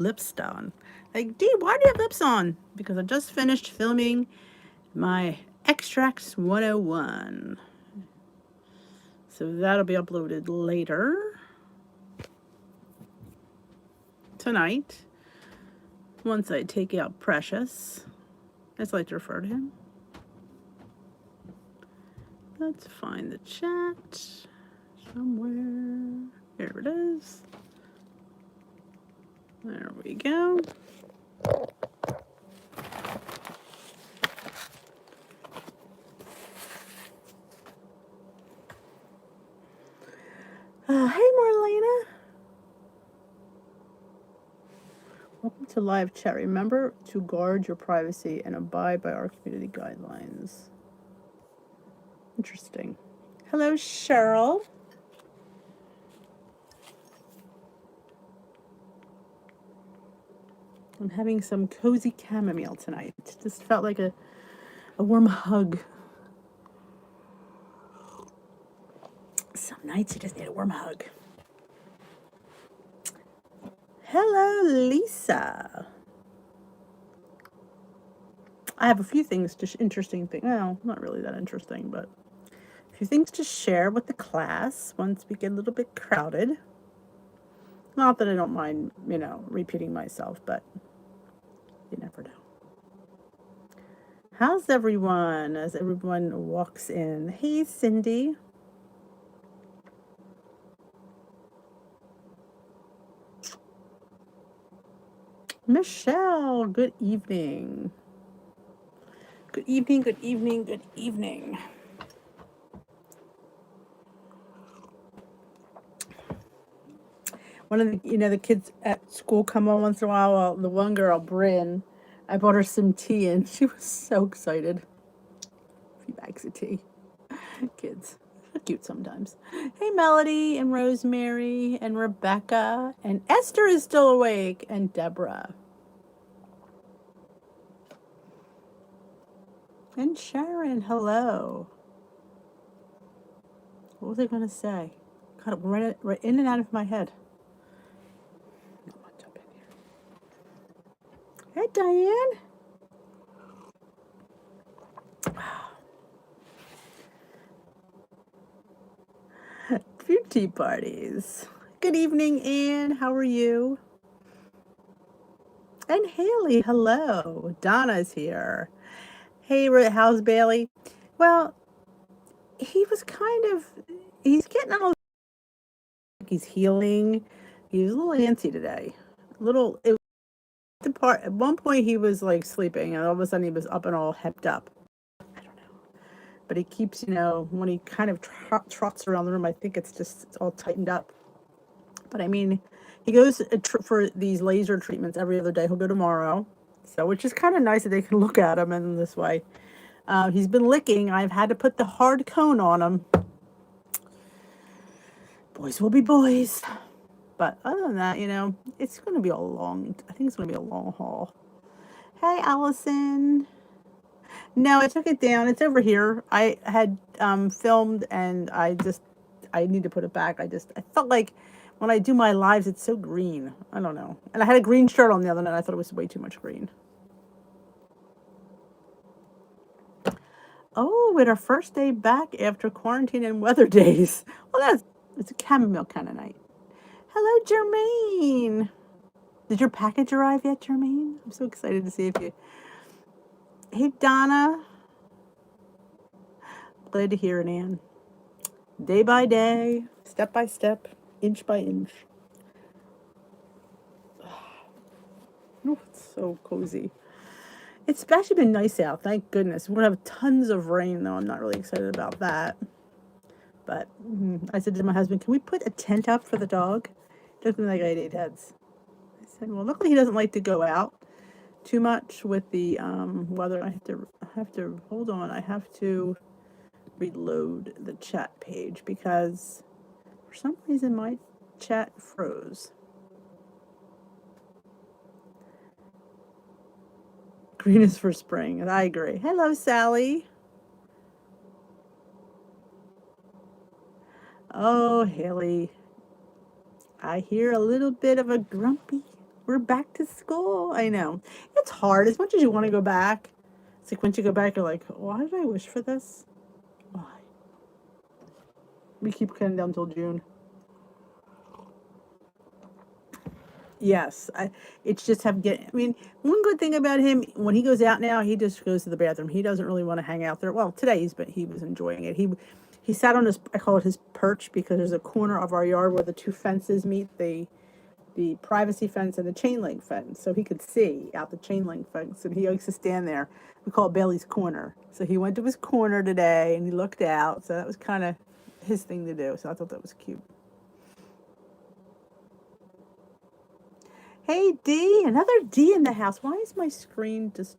lips on. Like, Dee, why do you have lips on? Because I just finished filming my Extracts 101. So that'll be uploaded later tonight once I take out Precious. As I like to refer to him. Let's find the chat somewhere. Here it is. There we go. Hey, Marlena. Welcome to live chat. Remember to guard your privacy and abide by our community guidelines. Interesting. Hello, Cheryl. I'm having some cozy chamomile tonight. Just felt like a warm hug. Some nights you just need a warm hug. Hello, Lisa. I have a few things interesting things. Well, not really that interesting, but a few things to share with the class once we get a little bit crowded. Not that I don't mind, repeating myself, but you never know. How's everyone as everyone walks in? Hey, Cindy. Michelle, good evening. Good evening, good evening, good evening. One of the, the kids at school come on once in a while. Well, the one girl, Bryn, I bought her some tea and she was so excited. A few bags of tea. Kids. They're cute sometimes. Hey, Melody and Rosemary and Rebecca and Esther is still awake and Deborah. And Sharon, hello. What was I going to say? Got it right in and out of my head. I'm gonna jump in here. Hey, Diane. Few tea parties. Good evening, Anne. How are you? And Haley, hello. Donna's here. Hey, how's Bailey? Well, he was he's getting a little, he's healing. He was a little antsy today. At one point he was like sleeping and all of a sudden he was up and all hepped up. I don't know. But he keeps, when he kind of trots around the room, I think it's all tightened up. But I mean, he goes for these laser treatments every other day. He'll go tomorrow. So, which is kind of nice that they can look at him in this way. He's been licking. I've had to put the hard cone on him. Boys will be boys. But other than that, it's going to be I think it's going to be a long haul. Hey, Allison. No, I took it down. It's over here. I had filmed and I need to put it back. I felt like when I do my lives, it's so green. I don't know. And I had a green shirt on the other night. I thought it was way too much green. Oh, it's our first day back after quarantine and weather days. Well, it's a chamomile kind of night. Hello, Jermaine. Did your package arrive yet, Jermaine? I'm so excited to see if you... Hey, Donna. Glad to hear it, Ann. Day by day, step by step, inch by inch. Oh, it's so cozy. It's actually been nice out, thank goodness. We're going to have tons of rain, though. I'm not really excited about that. But I said to my husband, can we put a tent up for the dog? He looked at me like I had 8 heads. I said, well, luckily he doesn't like to go out too much with the weather. I have to, hold on, I have to reload the chat page because for some reason my chat froze. Green is for spring, and I agree. Hello, Sally. Oh, Haley. I hear a little bit of a grumpy we're back to school. I know. It's hard. As much as you want to go back, it's like once you go back, you're like, why did I wish for this? Why? We keep cutting down till June. Yes, it's just have get. I mean, one good thing about him when he goes out now, he just goes to the bathroom. He doesn't really want to hang out there. Well, today he was enjoying it. He sat on his, I call it his perch, because there's a corner of our yard where the two fences meet, the privacy fence and the chain link fence, so he could see out the chain link fence, and he likes to stand there. We call it Bailey's corner. So he went to his corner today and he looked out. So that was kind of his thing to do. So I thought that was cute. Hey, D, another D in the house. Why is my screen just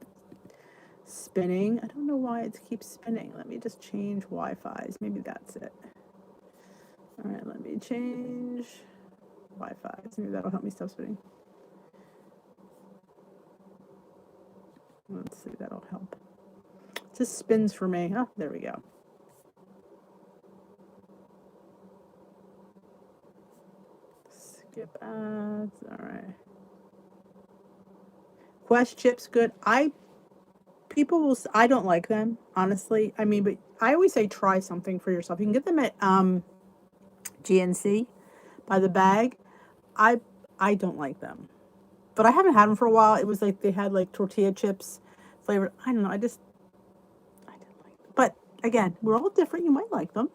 spinning? I don't know why it keeps spinning. Let me just change Wi-Fi's. Maybe that's it. All right, let me change Wi-Fi's. Maybe that'll help me stop spinning. Let's see, that'll help. It just spins for me. Oh, there we go. Skip ads. All right. Quest chips good. I don't like them, honestly. I mean, but I always say try something for yourself. You can get them at GNC by the bag. I don't like them, but I haven't had them for a while. It was like they had like tortilla chips flavored. I don't know. I didn't like them. But again, we're all different. You might like them.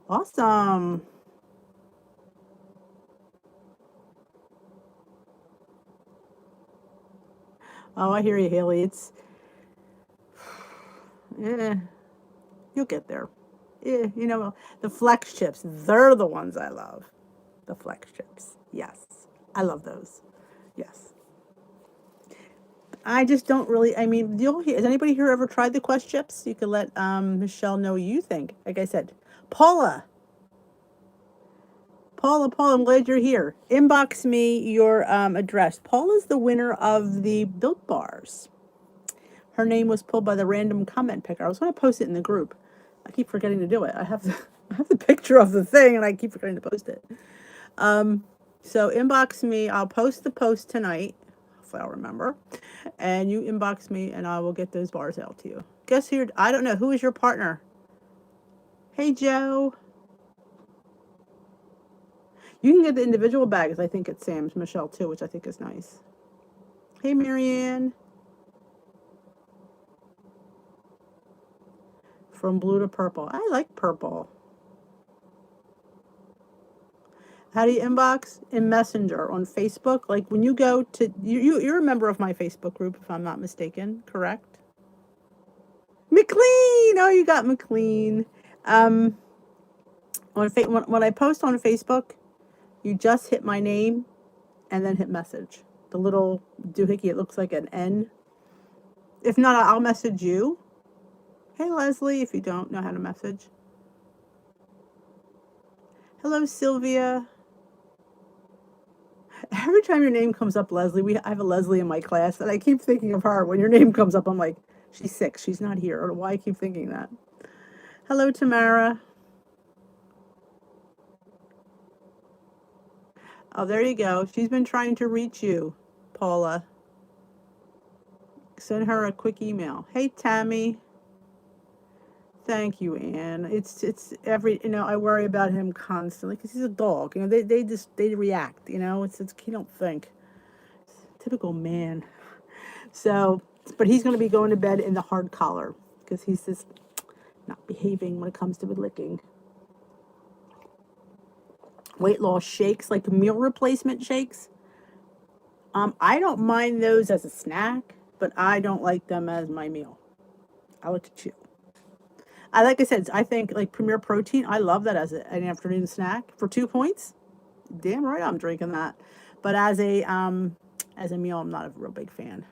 Awesome. Oh, I hear you, Haley. It's, you'll get there. You know, the flex chips, they're the ones I love. The flex chips. Yes. I love those. Yes. I just don't really, I mean, has anybody here ever tried the Quest chips? You could let Michelle know what you think. Like I said, Paula, I'm glad you're here. Inbox me your address. Paula's the winner of the Built Bars. Her name was pulled by the random comment picker. I was going to post it in the group. I keep forgetting to do it. I have the picture of the thing, and I keep forgetting to post it. So inbox me. I'll post the post tonight. Hopefully I'll remember. And you inbox me, and I will get those bars out to you. Guess who? I don't know. Who is your partner? Hey, Joe. You can get the individual bags. I think it's Sam's, Michelle too, which I think is nice. Hey, Marianne. From blue to purple. I like purple. How do you inbox? In Messenger on Facebook. Like when you go to, you're a member of my Facebook group, if I'm not mistaken, correct? McLean! Oh, you got McLean. When I post on Facebook, you just hit my name and then hit message. The little doohickey, it looks like an N. If not, I'll message you. Hey, Leslie, if you don't know how to message. Hello, Sylvia. Every time your name comes up, Leslie, I have a Leslie in my class, and I keep thinking of her. When your name comes up, I'm like, she's sick. She's not here. I don't know why I keep thinking that. Hello, Tamara. Oh, there you go. She's been trying to reach you, Paula. Send her a quick email. Hey, Tammy. Thank you, Anne. It's I worry about him constantly because he's a dog. You know, they react. You know, it's he don't think. Typical man. So, but he's going to be going to bed in the hard collar because he's just not behaving when it comes to licking. Weight loss shakes, like meal replacement shakes. I don't mind those as a snack, but I don't like them as my meal. I like to chew. Like I said, I think like Premier Protein, I love that as an afternoon snack for 2 points. Damn right I'm drinking that. But as a meal, I'm not a real big fan.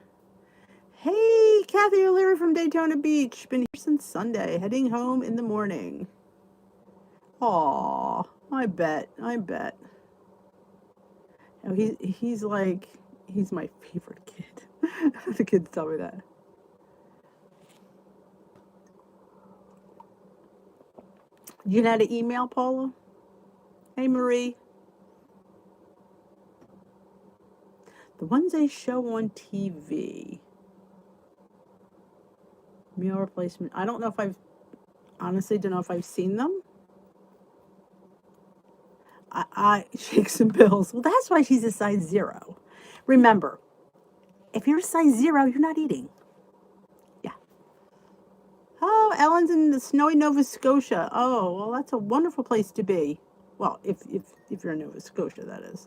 Hey, Kathy O'Leary from Daytona Beach. Been here since Sunday, heading home in the morning. Aw, I bet. Oh, he's my favorite kid. The kids tell me that. You had an email, Paula? Hey, Marie. The ones they show on TV. Meal replacement. I don't know if honestly don't know if I've seen them. I shakes and bills. Well, that's why she's a size 0. Remember, if you're a size 0, you're not eating. Yeah. Oh, Ellen's in the snowy Nova Scotia. Oh, well, that's a wonderful place to be. Well, if you're in Nova Scotia, that is.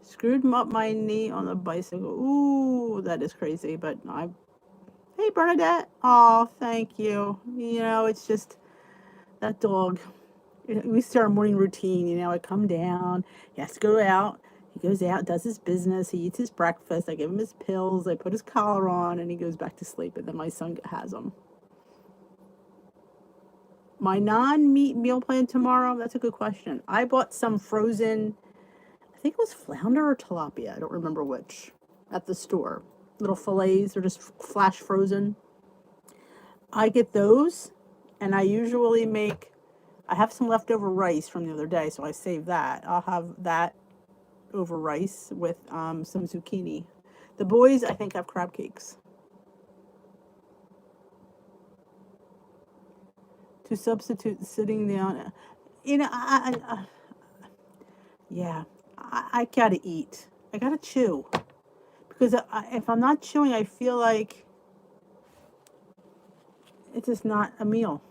Screwed up my knee on the bicycle. Ooh, that is crazy. But hey, Bernadette. Oh, thank you. You know, it's just that dog. We start our morning routine. I come down. He has to go out. He goes out, does his business. He eats his breakfast. I give him his pills. I put his collar on, and he goes back to sleep. And then my son has him. My non-meat meal plan tomorrow, that's a good question. I bought some frozen, I think it was flounder or tilapia. I don't remember which, at the store. Little fillets, they're just flash frozen. I get those, and I usually I have some leftover rice from the other day, so I save that. I'll have that over rice with some zucchini. The boys, I think, have crab cakes. To substitute sitting down, I gotta eat. I gotta chew. Because if I'm not chewing, I feel like it's just not a meal.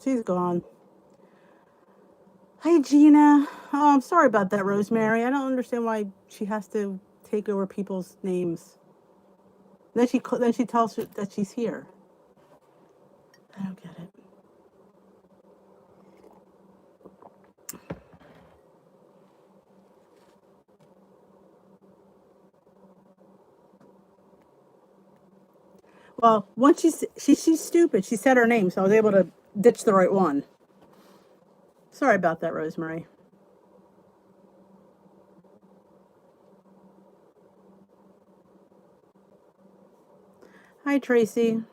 She's gone. Hi, Gina. Oh, I'm sorry about that, Rosemary. I don't understand why she has to take over people's names. Then she tells her that she's here. I don't get it. Well, once she's stupid. She said her name, so I was able to ditch the right one. Sorry about that, Rosemary. Hi, Tracy.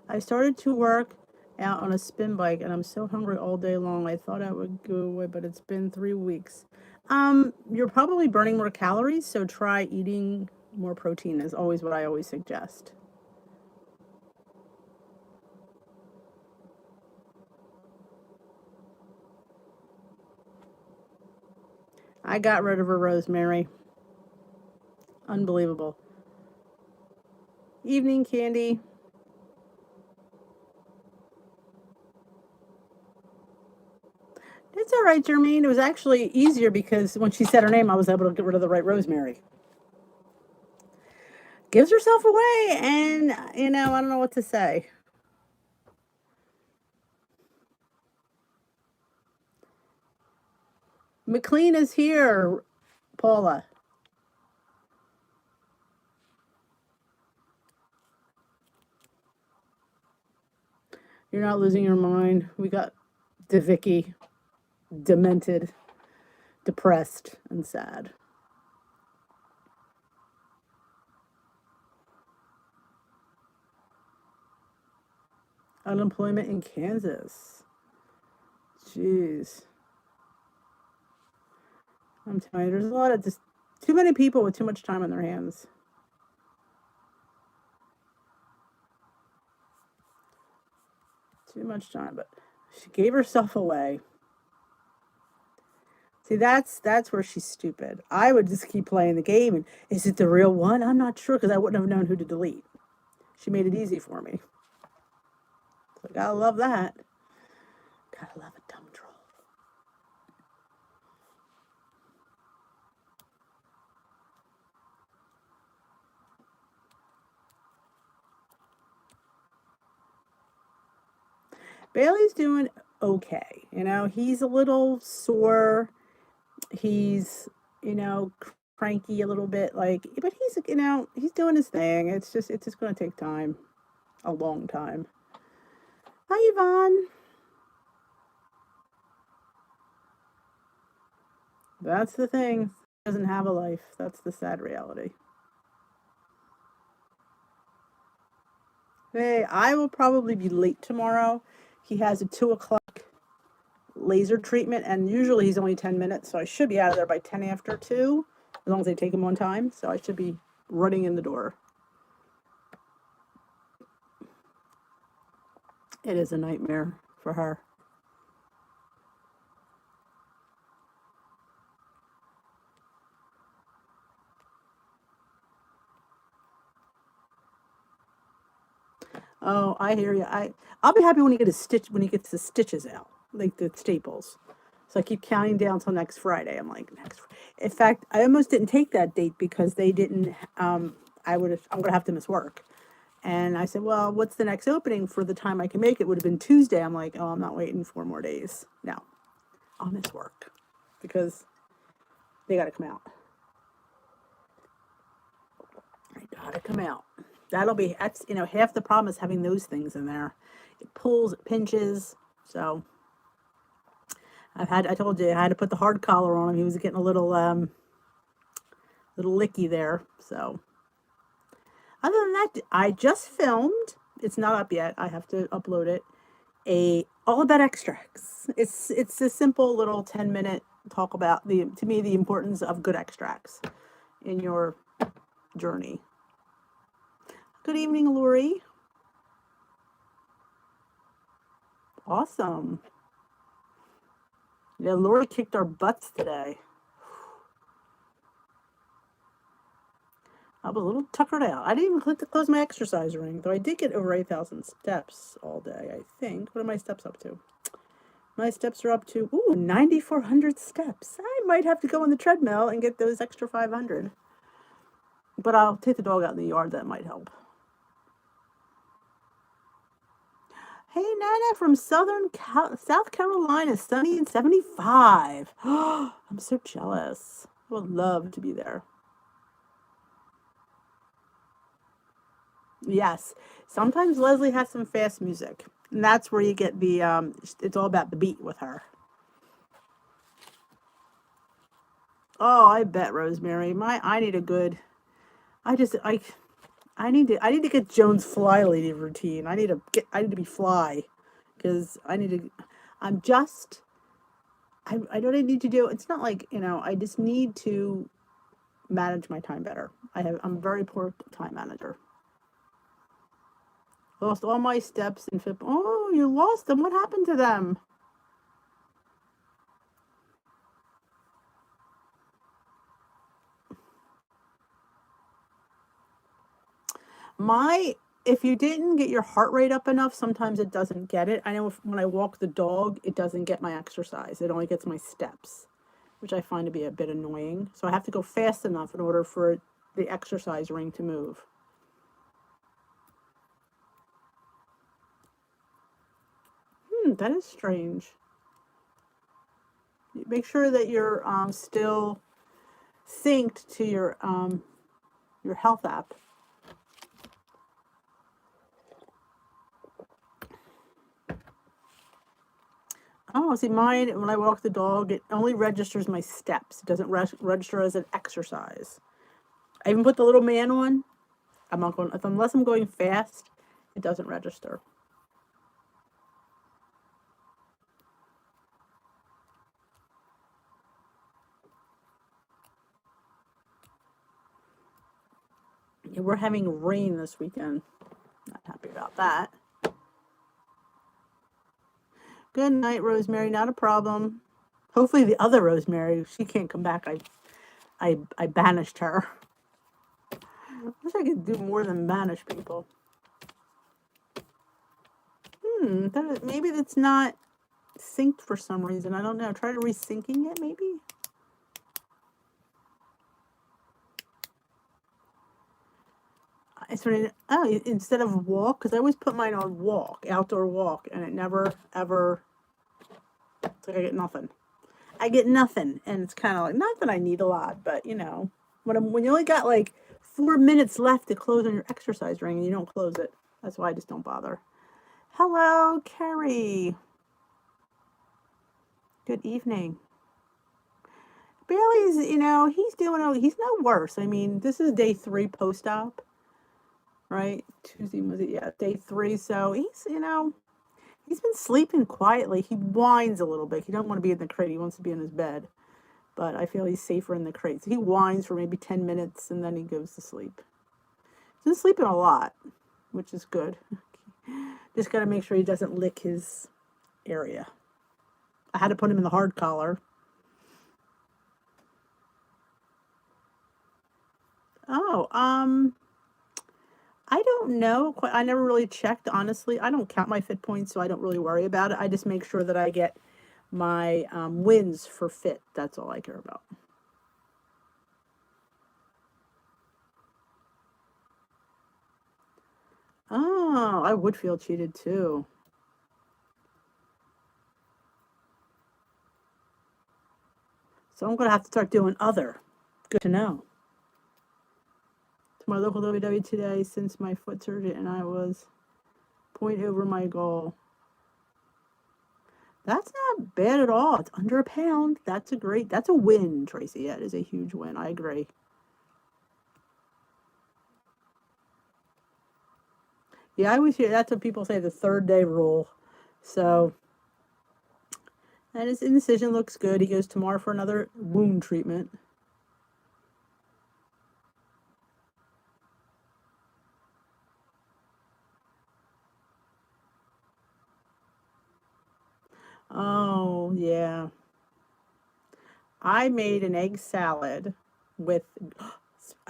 I started to work out on a spin bike, and I'm so hungry all day long. I thought I would go away, but it's been 3 weeks. You're probably burning more calories, so try eating more protein is always what I always suggest. I got rid of her, Rosemary. Unbelievable. Evening, Candy. It's all right, Jermaine. It was actually easier because when she said her name, I was able to get rid of the right Rosemary. Gives herself away, and, I don't know what to say. McLean is here, Paula. You're not losing your mind. We got DeVicky, demented, depressed, and sad. Unemployment in Kansas. Jeez. I'm telling you, there's a lot of just too many people with too much time on their hands. Too much time, but she gave herself away. See, that's where she's stupid. I would just keep playing the game, and is it the real one? I'm not sure because I wouldn't have known who to delete. She made it easy for me. Gotta love that. Gotta love a dumb troll. Bailey's doing okay. He's a little sore. He's, cranky a little bit, but he's doing his thing. It's just going to take time, a long time. Hi, Yvonne. That's the thing. He doesn't have a life. That's the sad reality. Hey, I will probably be late tomorrow. He has a 2 o'clock laser treatment, and usually he's only 10 minutes, so I should be out of there by 10 after 2, as long as they take him on time. So I should be running in the door. It is a nightmare for her. Oh, I hear you. I'll be happy when he gets the stitches out, like the staples. So I keep counting down till next Friday. I'm like, in fact, I almost didn't take that date because they didn't. I'm gonna have to miss work. And I said, well, what's the next opening for the time I can make it? Would have been Tuesday. I'm like, oh, I'm not waiting 4 more days. No, I'll miss work because they got to come out. They got to come out. That's half the problem is having those things in there. It pulls, it pinches. So I told you I had to put the hard collar on him. He was getting a little licky there. So other than that, I just filmed. It's not up yet. I have to upload it. All about extracts. It's a simple little 10-minute talk about the importance of good extracts in your journey. Good evening, Lori. Awesome. Yeah, Lori kicked our butts today. I was a little tuckered out. I didn't even click to close my exercise ring, though I did get over 8,000 steps all day, I think. What are my steps up to? My steps are up to, 9,400 steps. I might have to go on the treadmill and get those extra 500. But I'll take the dog out in the yard. That might help. Hey, Nana from South Carolina, sunny and 75. I'm so jealous. I would love to be there. Yes. Sometimes Leslie has some fast music. And that's where you get it's all about the beat with her. Oh, I bet, Rosemary. I need a good, I need to get Joan's fly lady routine. I need to be fly, because I don't need to do. It's not like, I just need to manage my time better. I'm a very poor time manager. Lost all my steps in FIP. Oh, you lost them. What happened to them? If you didn't get your heart rate up enough, sometimes it doesn't get it. I know when I walk the dog, it doesn't get my exercise. It only gets my steps, which I find to be a bit annoying. So I have to go fast enough in order for the exercise ring to move. That is strange. Make sure that you're still synced to your health app. Oh, see, mine, when I walk the dog, it only registers my steps. It doesn't register as an exercise. I even put the little man on. I'm not going, unless I'm going fast, it doesn't register. Yeah, we're having rain this weekend. Not happy about that. Good night, Rosemary. Not a problem. Hopefully the other Rosemary, she can't come back. I banished her. I wish I could do more than banish people. Maybe that's not synced for some reason. I don't know. Try to resyncing it, maybe. Instead of walk, because I always put mine on walk, outdoor walk, and it never ever. It's like I get nothing. I get nothing, and it's kind of like, not that I need a lot, but when you only got like 4 minutes left to close on your exercise ring and you don't close it, that's why I just don't bother. Hello, Carrie. Good evening. Bailey's, he's no worse. I mean, this is day 3 post-op, right? Tuesday was it? Yeah, day 3. So he's been sleeping quietly. He whines a little bit. He don't want to be in the crate. He wants to be in his bed. But I feel he's safer in the crate. So he whines for maybe 10 minutes and then he goes to sleep. He's been sleeping a lot, which is good. Just got to make sure he doesn't lick his area. I had to put him in the hard collar. Oh, I don't know. I never really checked, honestly. I don't count my fit points, so I don't really worry about it. I just make sure that I get my wins for fit. That's all I care about. Oh, I would feel cheated too. So I'm going to have to start doing other. Good to know. To my local WW today since my foot surgery, and I was point over my goal. That's not bad at all. It's under a pound. That's a win, Tracy. That is a huge win. I agree. Yeah, I always hear that's what people say, the 3rd day rule. So, and his incision looks good. He goes tomorrow for another wound treatment. Oh, yeah. I made an egg salad with, I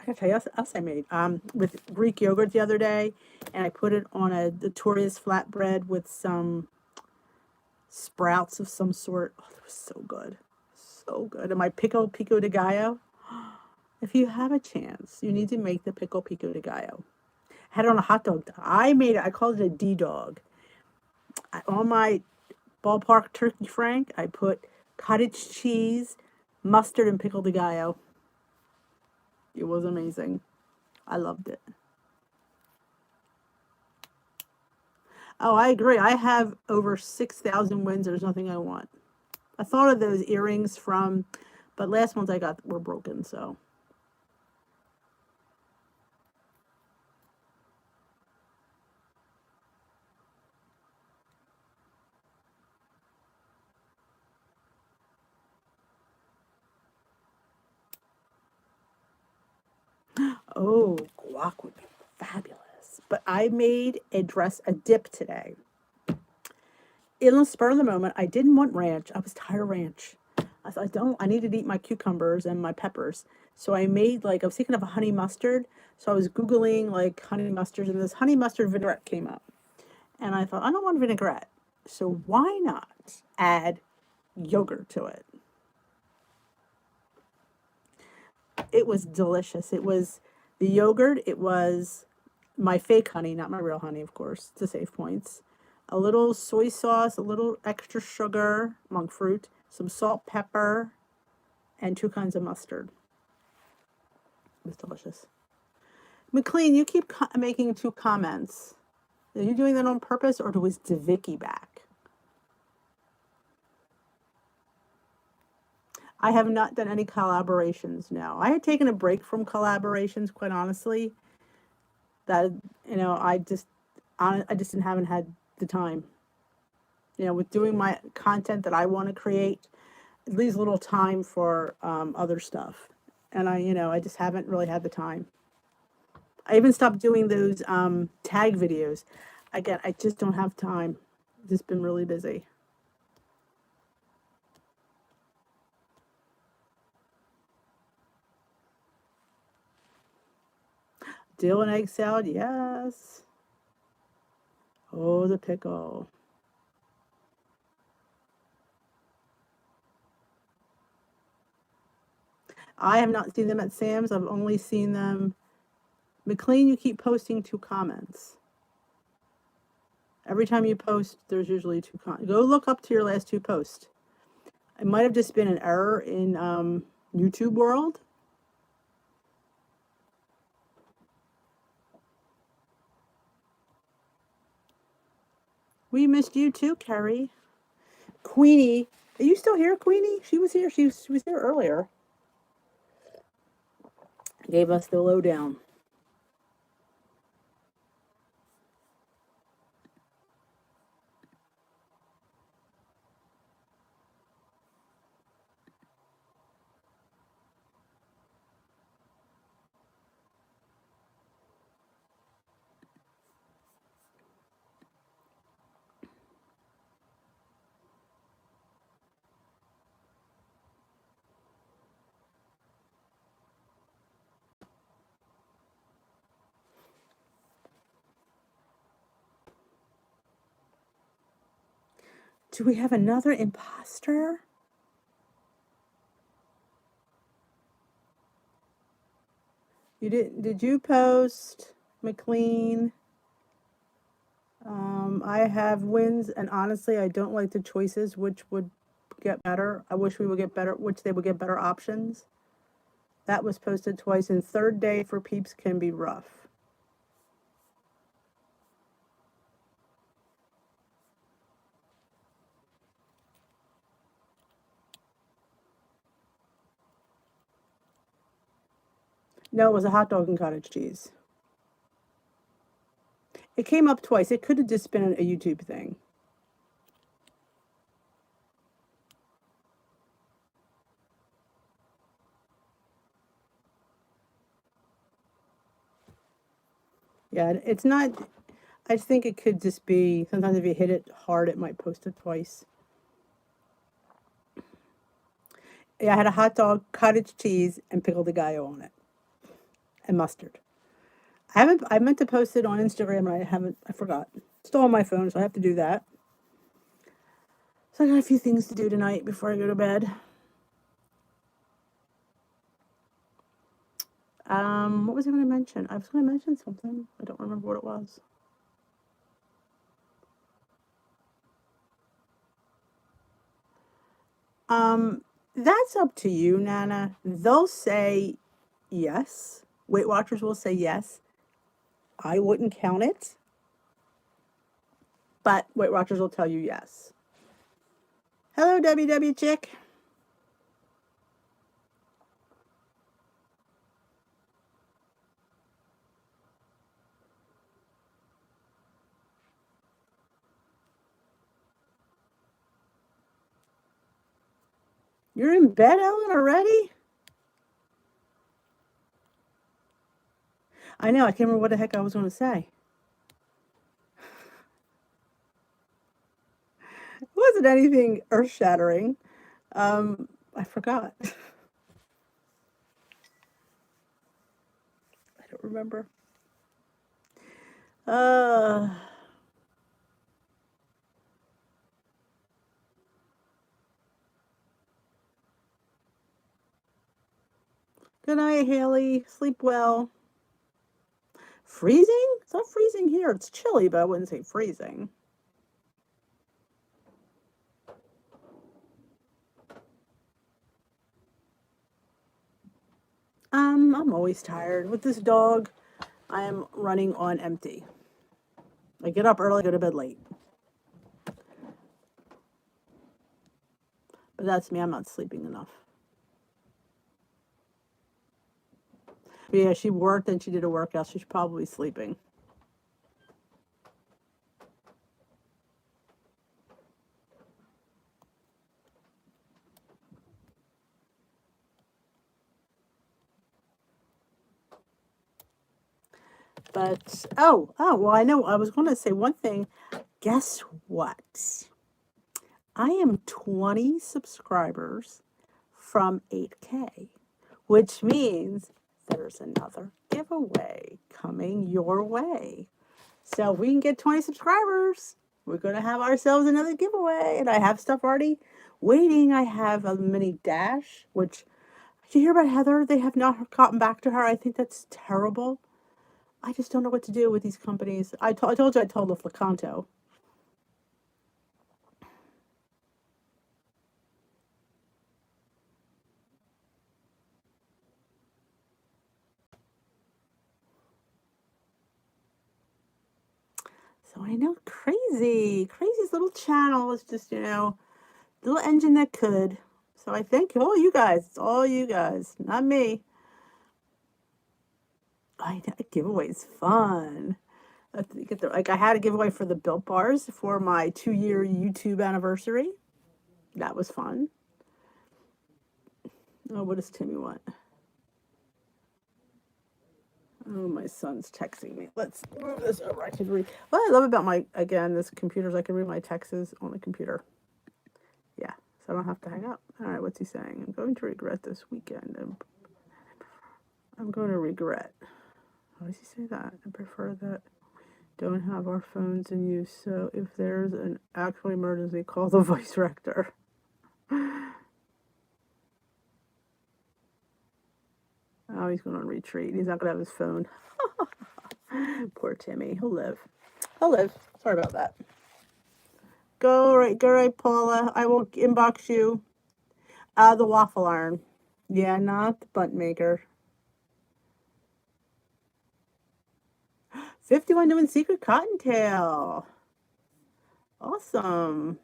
gotta tell you what else I made, with Greek yogurt the other day, and I put it on a Notorious flatbread with some sprouts of some sort. Oh, it was so good. So good. And my pico de gallo. If you have a chance, you need to make the pico de gallo. I had it on a hot dog. I called it a D-dog. On my ballpark turkey frank, I put cottage cheese, mustard, and pico de gallo. It was amazing. I loved it. Oh, I agree. I have over 6,000 wins. There's nothing I want. I thought of those earrings but last ones I got were broken, so. Oh, guac would be fabulous. But I made a dip today. In the spur of the moment, I didn't want ranch. I was tired of ranch. I thought, I needed to eat my cucumbers and my peppers. So I was thinking of a honey mustard. So I was Googling like honey mustards, and this honey mustard vinaigrette came up. And I thought, I don't want vinaigrette. So why not add yogurt to it? It was delicious. It was the yogurt. It was my fake honey, not my real honey, of course, to save points. A little soy sauce, a little extra sugar, monk fruit, some salt, pepper, and 2 kinds of mustard. It was delicious. McLean, you keep making 2 comments. Are you doing that on purpose, or was Vicky back? I have not done any collaborations now. I had taken a break from collaborations, quite honestly. That I just haven't had the time. With doing my content that I want to create, it leaves a little time for other stuff, and I just haven't really had the time. I even stopped doing those tag videos. Again, I just don't have time. Just been really busy. Dill and egg salad, yes. Oh, the pickle. I have not seen them at Sam's. I've only seen them. McLean, you keep posting 2 comments. Every time you post, there's usually 2 comments. Go look up to your last 2 posts. It might have just been an error in YouTube world. We missed you too, Carrie. Queenie, are you still here, Queenie? She was here. She was here earlier. Gave us the lowdown. Do we have another imposter? Did you post McLean? I have wins, and honestly, I don't like the choices, which would get better. I wish we would get better, which they would get better options. That was posted twice, and third day for peeps can be rough. No, it was a hot dog and cottage cheese. It came up twice. It could have just been a YouTube thing. Yeah, it's not. I think it could just be, sometimes if you hit it hard, it might post it twice. Yeah, I had a hot dog, cottage cheese, and pickled gallo on it, and mustard. I meant to post it on Instagram, and I forgot. Still on my phone, so I have to do that. So I got a few things to do tonight before I go to bed. What was I going to mention? I was going to mention something. I don't remember what it was. That's up to you, Nana. They'll say yes. Weight Watchers will say yes. I wouldn't count it, but Weight Watchers will tell you yes. Hello, WW Chick. You're in bed, Ellen, already? I know, I can't remember what the heck I was going to say. It wasn't anything earth-shattering. I forgot. I don't remember. Good night, Haley. Sleep well. Freezing? It's not freezing here. It's chilly, but I wouldn't say freezing. I'm always tired. With this dog, I am running on empty. I get up early, go to bed late. But that's me. I'm not sleeping enough. But yeah, she worked and she did a workout. She's probably sleeping. But, well, I know. I was going to say one thing. Guess what? I am 20 subscribers from 8K, which means there's another giveaway coming your way. So if we can get 20 subscribers, we're going to have ourselves another giveaway. And I have stuff already waiting. I have a mini dash, which Did you hear about Heather? They have not gotten back to her. I think that's terrible. I just don't know what to do with these companies. I told you I told Flacanto. So I know, crazy's little channel is just, little engine that could. So I thank all you guys. It's all you guys, not me. I know, giveaway's fun. Like I had a giveaway for the Built Bars for my 2-year YouTube anniversary. That was fun. Oh, what does Timmy want? Oh, my son's texting me. Let's move this over. I can read. What I love about this computer is I can read my texts on the computer. Yeah, so I don't have to hang up. All right, what's he saying? I'm going to regret this weekend. I'm going to regret. How does he say that? I prefer that don't have our phones in use. So if there's an actual emergency, call the vice rector. Oh, he's going on retreat. He's not going to have his phone. Poor Timmy. He'll live. Sorry about that. Go right, Paula. I will inbox you. The waffle iron. Yeah, not the bunt maker. 51 doing Secret Cottontail. Awesome.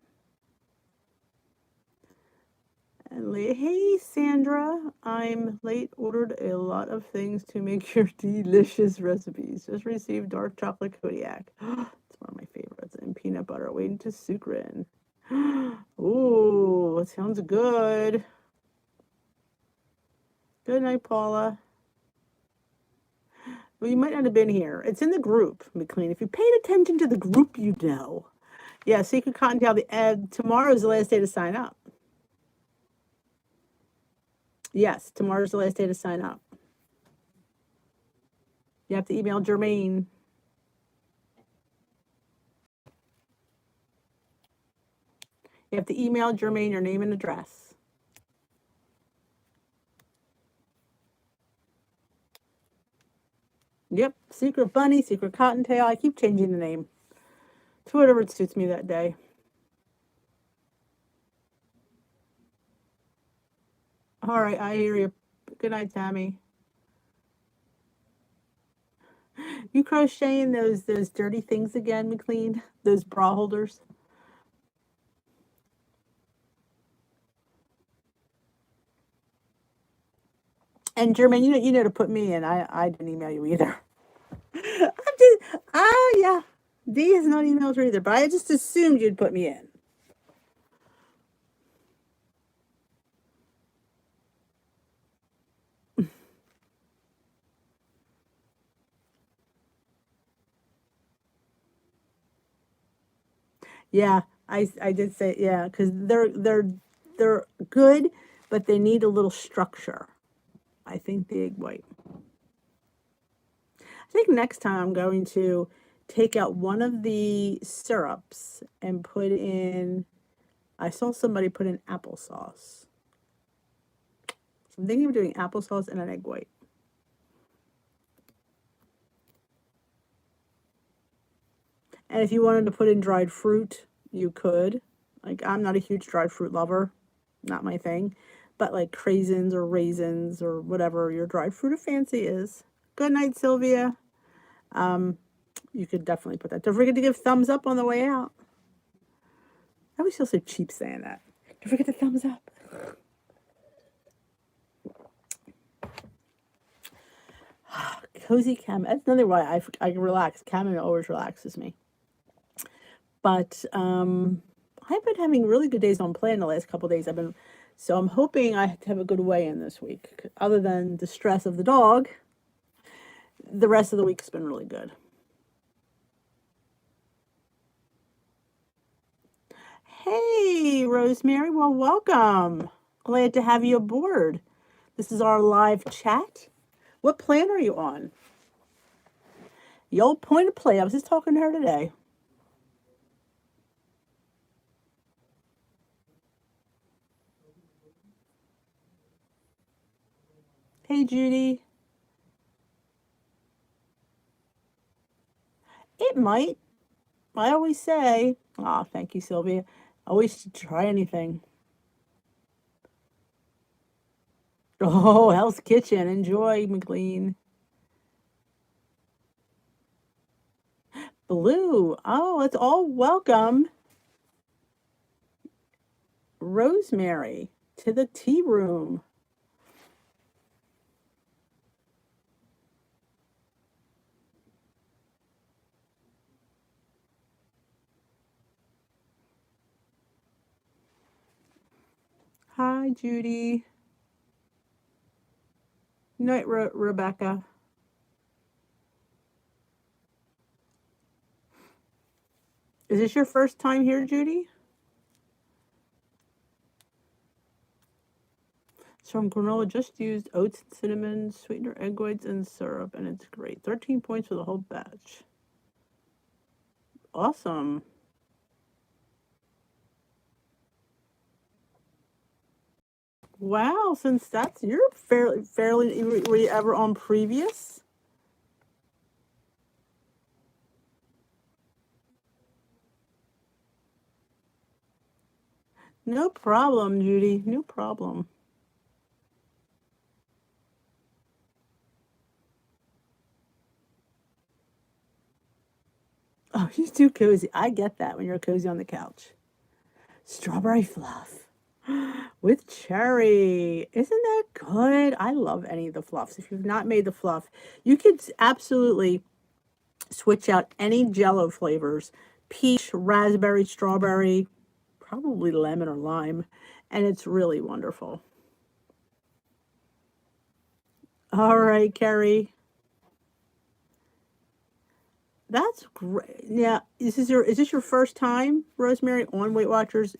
And hey, Sandra, I'm late. Ordered a lot of things to make your delicious recipes. Just received dark chocolate Kodiak. It's one of my favorites. And peanut butter. Waiting to sucrin. Ooh, it sounds good. Good night, Paula. Well, you might not have been here. It's in the group, McLean. If you paid attention to the group, you know. Yeah, Secret Cottontail. Tomorrow is the last day to sign up. Yes, tomorrow's the last day to sign up. You have to email Jermaine. You have to email Jermaine your name and address. Yep, Secret Bunny, Secret Cottontail. I keep changing the name to whatever it suits me that day. All right, I hear you. Good night, Tammy. You crocheting those dirty things again, McLean? Those bra holders? And Jermaine, you know to put me in. I didn't email you either. Yeah. D has not emailed her either, but I just assumed you'd put me in. Yeah, I did say, yeah, because they're good, but they need a little structure. I think the egg white. I think next time I'm going to take out one of the syrups and put in. I saw somebody put in applesauce. So I'm thinking of doing applesauce and an egg white. And if you wanted to put in dried fruit, you could. Like, I'm not a huge dried fruit lover, not my thing. But like craisins or raisins or whatever your dried fruit of fancy is. Good night, Sylvia. You could definitely put that. Don't forget to give thumbs up on the way out. I always feel so cheap saying that. Don't forget the thumbs up. Cozy cam. That's another why I relax. Chamomile always relaxes me. But I've been having really good days on plan the last couple of days. So I'm hoping I have a good weigh-in this week. Other than the stress of the dog, the rest of the week's been really good. Hey, Rosemary. Well, welcome. Glad to have you aboard. This is our live chat. What plan are you on? The old point of play. I was just talking to her today. Hey, Judy. It might. I always say, oh, thank you, Sylvia. Always try anything. Oh, Hell's Kitchen. Enjoy, McLean. Blue. Oh, it's all welcome. Rosemary to the tea room. Hi, Judy. Night, Rebecca. Is this your first time here, Judy? It's from granola. Just used oats and cinnamon, sweetener, egg whites, and syrup, and it's great. 13 points for the whole batch. Awesome. Wow, since that's you're fairly were you ever on previous? No problem, Judy. No problem. Oh, she's too cozy. I get that when you're cozy on the couch. Strawberry fluff with cherry. Isn't that good? I love any of the fluffs. If you've not made the fluff, you could absolutely switch out any Jello flavors: peach, raspberry, strawberry, probably lemon or lime, and it's really wonderful. All right, Carrie. That's great. Yeah, is this your first time, Rosemary, on Weight Watchers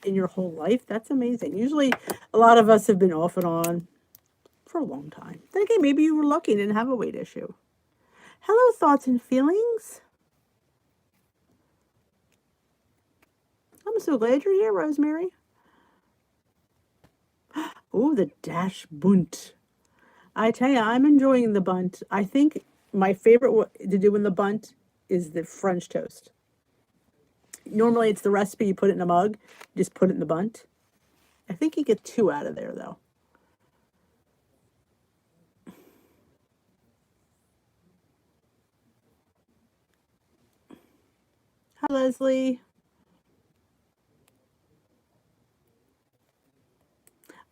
in your whole life? That's amazing. Usually, a lot of us have been off and on for a long time. Then again, maybe you were lucky and didn't have a weight issue. Hello, thoughts and feelings. I'm so glad you're here, Rosemary. Oh, the dash bunt. I tell you, I'm enjoying the bunt. I think my favorite to do in the bunt is the French toast. Normally, it's the recipe, you put it in a mug, just put it in the bunt. I think you get two out of there, though. Hi, Leslie.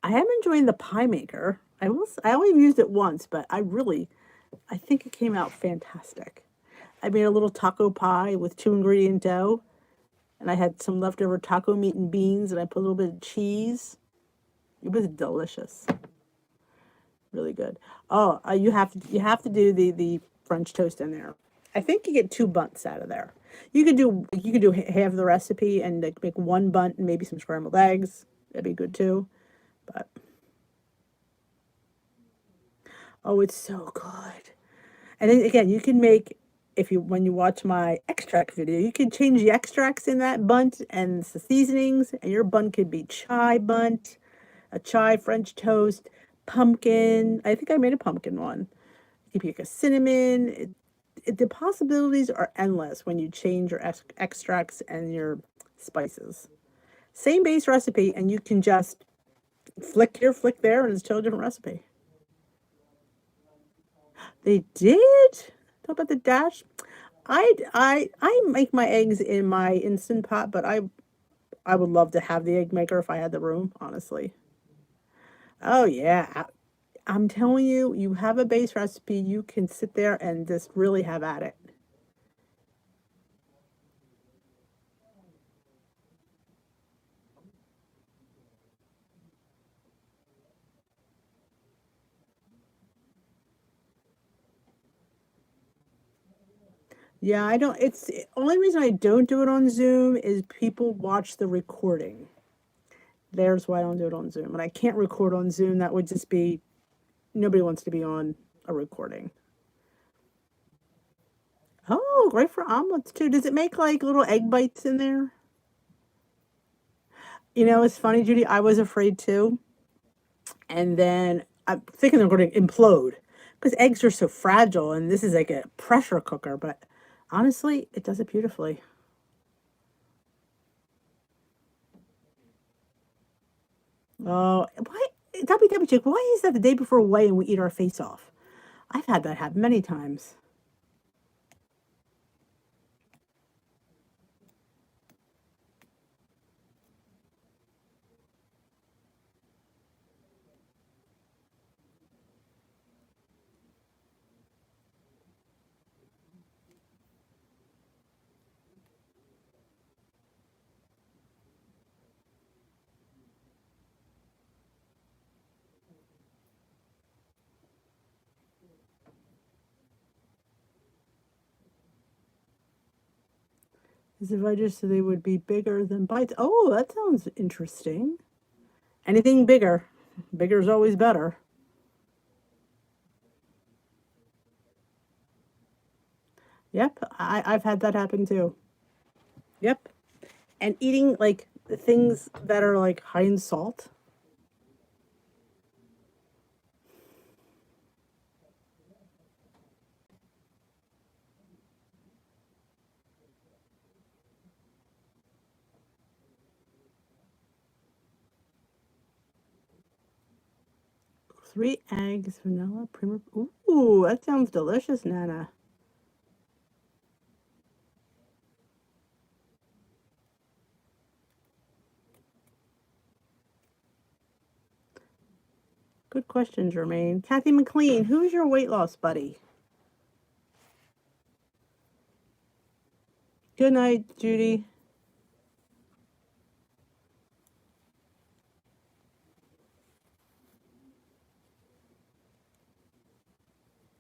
I am enjoying the pie maker. I only used it once, but I think it came out fantastic. I made a little taco pie with 2 ingredient dough, and I had some leftover taco meat and beans, and I put a little bit of cheese. It was delicious, really good. Oh, you have to do the French toast in there. I think you get two bunts out of there. You could do half the recipe and like make one bunt and maybe some scrambled eggs. That'd be good too. But oh, it's so good. And then again, you can make if you when you watch my extract video, you can change the extracts in that bunt and the seasonings, and your bun could be chai bunt, a chai French toast, pumpkin. I think I made a pumpkin one. You pick a cinnamon. The possibilities are endless when you change your extracts and your spices. Same base recipe, and you can just flick here, flick there, and it's a totally different recipe. They did. Talk about the dash. I make my eggs in my instant pot, but I would love to have the egg maker if I had the room, honestly. Oh yeah. I'm telling you, you have a base recipe, you can sit there and just really have at it. Yeah, I don't it's the only reason I don't do it on Zoom is people watch the recording. There's why I don't do it on Zoom. And I can't record on Zoom. That would just be nobody wants to be on a recording. Oh, great for omelets too. Does it make like little egg bites in there? It's funny, Judy. I was afraid too. And then I'm thinking they're going to implode because eggs are so fragile, and this is like a pressure cooker. But honestly, it does it beautifully. Oh, why, WW Chick, why is that the day before a weigh and we eat our face off? I've had that happen many times. Is if I just so they would be bigger than bites. Oh, that sounds interesting. Anything bigger. Bigger is always better. Yep, I've had that happen too. Yep. And eating like things that are like high in salt. 3 eggs, vanilla, primer. Ooh, that sounds delicious, Nana. Good question, Jermaine. Kathy McLean, who's your weight loss buddy? Good night, Judy.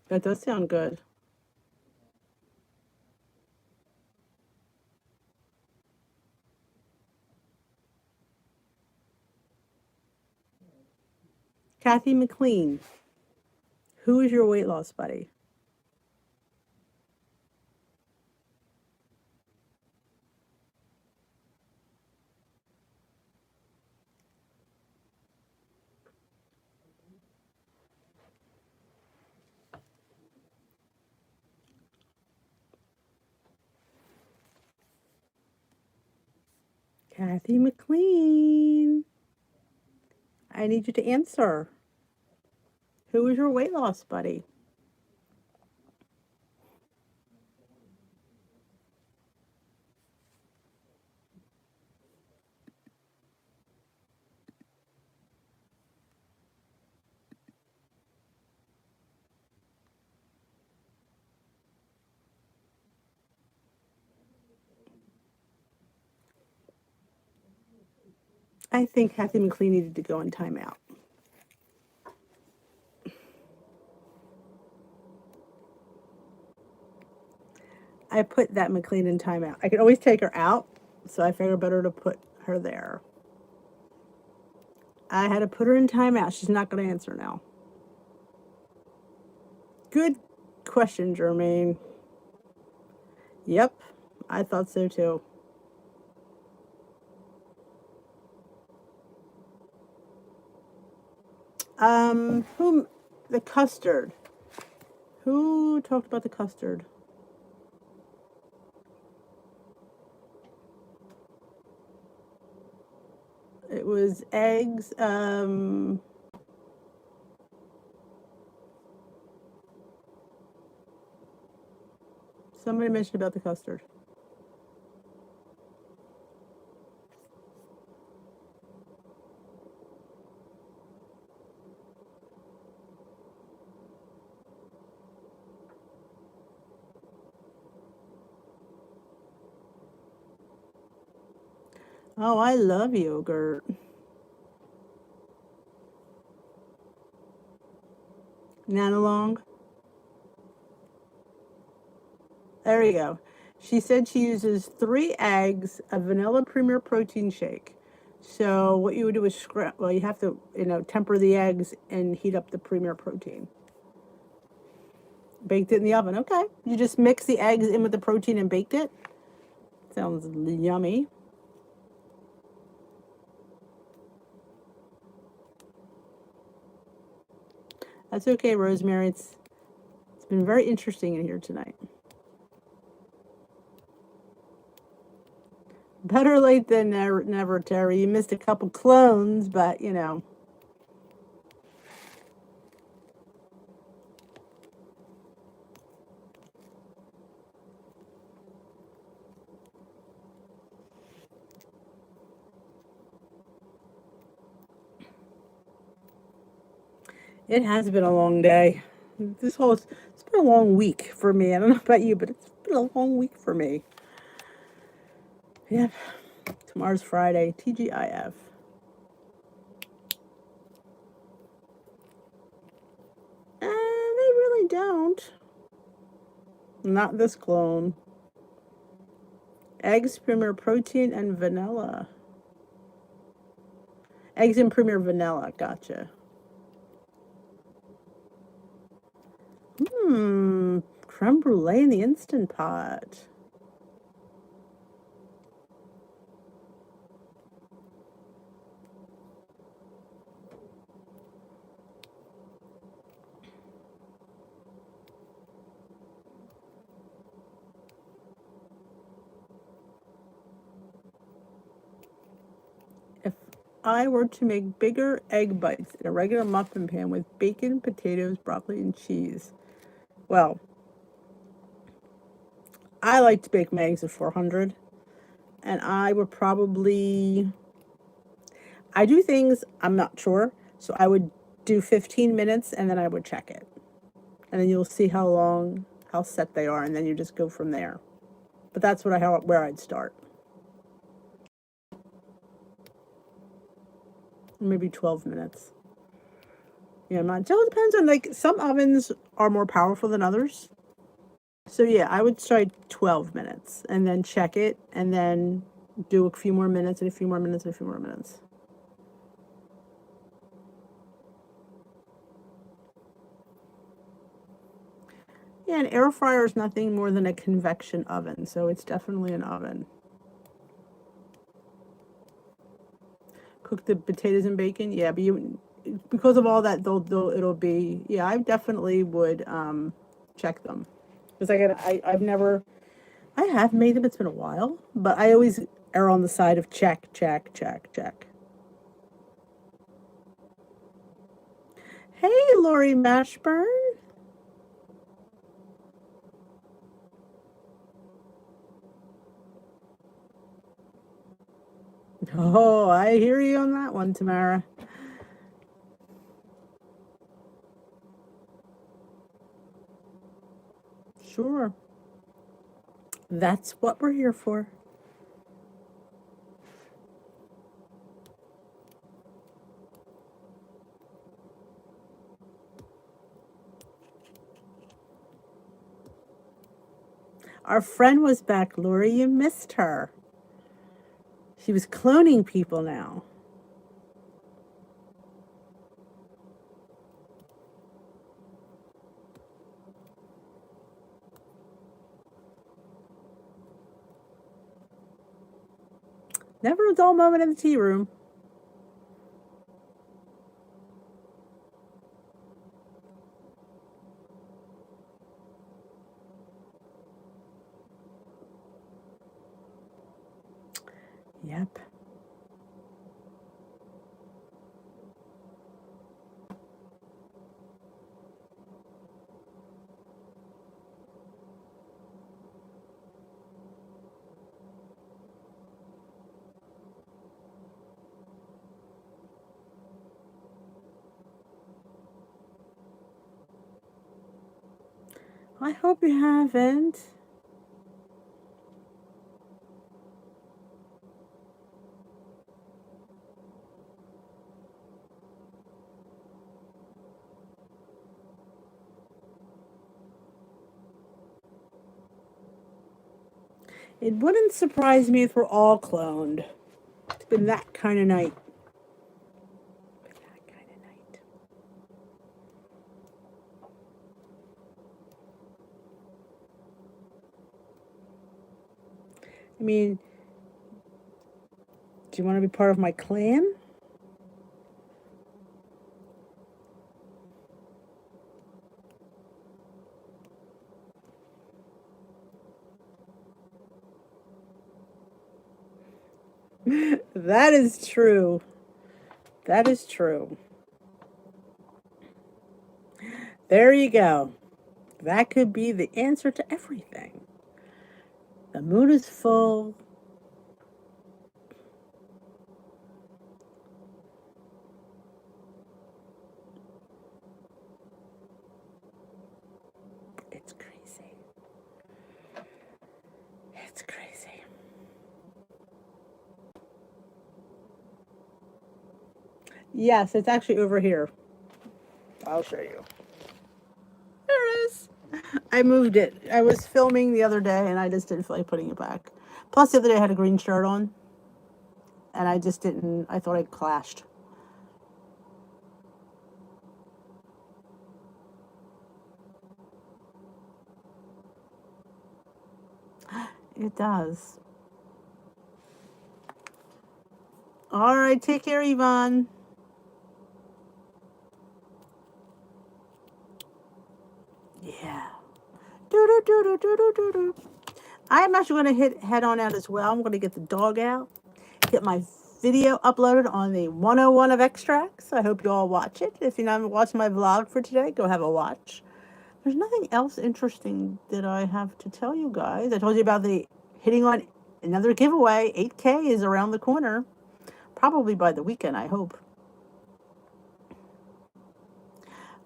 That does sound good. Kathy McLean, who is your weight loss buddy? Kathy McLean. I need you to answer. Who is your weight loss buddy? I think Kathy McLean needed to go in timeout. I put that McLean in timeout. I could always take her out, so I figured better to put her there. I had to put her in timeout. She's not going to answer now. Good question, Jermaine. Yep, I thought so too. Who, the custard. Who talked about the custard? It was eggs. Somebody mentioned about the custard. Oh, I love yogurt. Nana Long. There you go. She said she uses 3 eggs, a vanilla premier protein shake. So what you would do is well, you have to, temper the eggs and heat up the premier protein. Baked it in the oven. Okay. You just mix the eggs in with the protein and baked it. Sounds yummy. That's okay, Rosemary. It's been very interesting in here tonight. Better late than never, Terry. You missed a couple clones, but you know. It has been a long day. It's been a long week for me. I don't know about you, but it's been a long week for me. Yep. Tomorrow's Friday. TGIF. They really don't. Not this clone. Eggs, Premier Protein, and vanilla. Eggs and Premier Vanilla. Gotcha. Creme brulee in the Instant Pot. If I were to make bigger egg bites in a regular muffin pan with bacon, potatoes, broccoli, and cheese. Well, I like to bake my eggs at 400, and I would probably, I do things I'm not sure, so I would do 15 minutes and then I would check it. And then you'll see how set they are, and then you just go from there. But that's where I'd start. Maybe 12 minutes. Yeah, it depends on, like, some ovens are more powerful than others. So yeah, I would start 12 minutes and then check it and then do a few more minutes and a few more minutes and a few more minutes. Yeah, an air fryer is nothing more than a convection oven, so it's definitely an oven. Cook the potatoes and bacon, yeah, but because of all that, it'll be, yeah, I definitely would check them. Because I have made them, it's been a while, but I always err on the side of check, check, check, check. Hey, Lori Mashburn. Oh, I hear you on that one, Tamara. Sure. That's what we're here for. Our friend was back, Lori. You missed her. She was cloning people now. Never a dull moment in the tea room. Yep. I hope you haven't. It wouldn't surprise me if we're all cloned. It's been that kind of night. I mean, do you want to be part of my clan? That is true. That is true. There you go. That could be the answer to everything. The moon is full. It's crazy. It's crazy. Yes, it's actually over here. I'll show you. There it is. I moved it. I was filming the other day and I just didn't feel like putting it back. Plus, the other day I had a green shirt on and I just didn't, I thought it clashed. It does. All right, take care, Yvonne. Yeah. Do do do do do do do. I am actually going to head on out as well. I'm going to get the dog out, get my video uploaded on the 101 of extracts. I hope you all watch it. If you're not watching my vlog for today, go have a watch. There's nothing else interesting that I have to tell you guys. I told you about the hitting on another giveaway. 8K is around the corner. Probably by the weekend, I hope.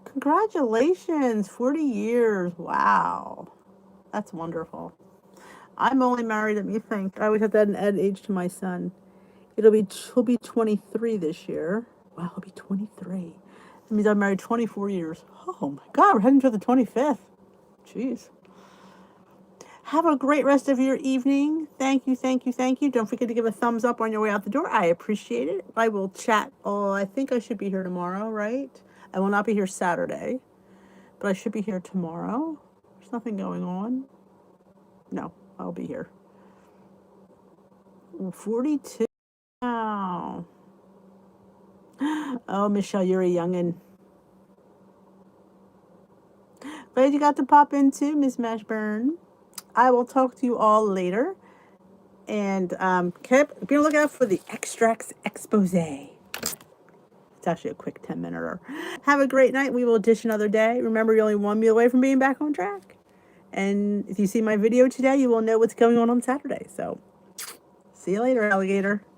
Congratulations, 40 years. Wow. That's wonderful. I'm only married, let me think. I always have to add age to my son. He'll be 23 this year. Wow, he'll be 23. That means I'm married 24 years. Oh my God, we're heading to the 25th. Jeez. Have a great rest of your evening. Thank you, thank you, thank you. Don't forget to give a thumbs up on your way out the door. I appreciate it. I will chat. Oh, I think I should be here tomorrow, right? I will not be here Saturday, but I should be here tomorrow. There's nothing going on. No, I'll be here. 42. Wow. Oh, Michelle, you're a youngin'. Glad you got to pop in too, Miss Mashburn. I will talk to you all later. And be on the lookout for the extracts expose. It's actually a quick 10-minute. Have a great night. We will dish another day. Remember, you're only one meal away from being back on track. And if you see my video today, you will know what's going on Saturday. So, see you later, alligator.